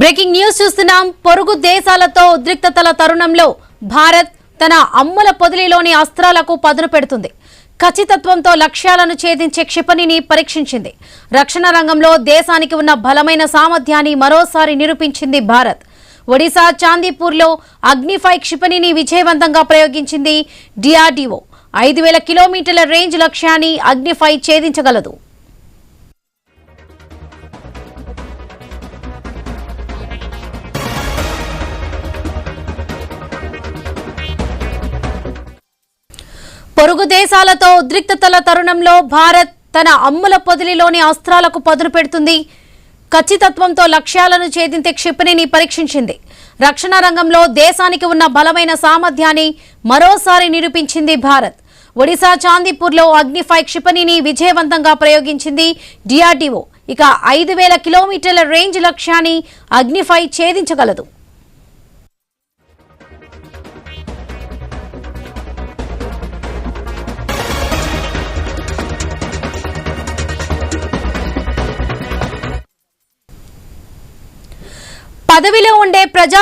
Breaking news చూస్తున్నాం. పొరుగు దేశాలతో ఉద్రిక్తతల తరుణంలో భారత్ తన అమ్ముల పొదిలిలోని అస్త్రాలకు పదును పెడుతుంది. ఖచ్చితత్వంతో లక్ష్యాలను ఛేదించే క్షిపణిని పరీక్షించింది. రక్షణ రంగంలో దేశానికి ఉన్న బలమైన సామర్థ్యాన్ని మరోసారి నిరూపించింది భారత్. ఒడిశా చాందీపూర్లో అగ్నిఫై క్షిపణిని విజయవంతంగా ప్రయోగించింది డిఆర్డీఓ. 5000 కిలోమీటర్ల రేంజ్ లక్ష్యాన్ని అగ్నిఫై ఛేదించగలదు. పొరుగు దేశాలతో ఉద్రిక్తతల తరుణంలో భారత్ తన అమ్ముల పొదిలిలోని అస్త్రాలకు పదును పెడుతుంది. ఖచ్చితత్వంతో లక్ష్యాలను ఛేదించే క్షిపణిని పరీక్షించింది. రక్షణ రంగంలో దేశానికి ఉన్న బలమైన సామర్థ్యాన్ని మరోసారి నిరూపించింది భారత్. ఒడిశా చాందీపూర్లో అగ్నిఫై క్షిపణిని విజయవంతంగా ప్రయోగించింది డిఆర్డీఓ. ఇక 5000 కిలోమీటర్ల రేంజ్ లక్ష్యాన్ని అగ్నిఫై ఛేదించగలదు. పదవిలో ఉండే ప్రజా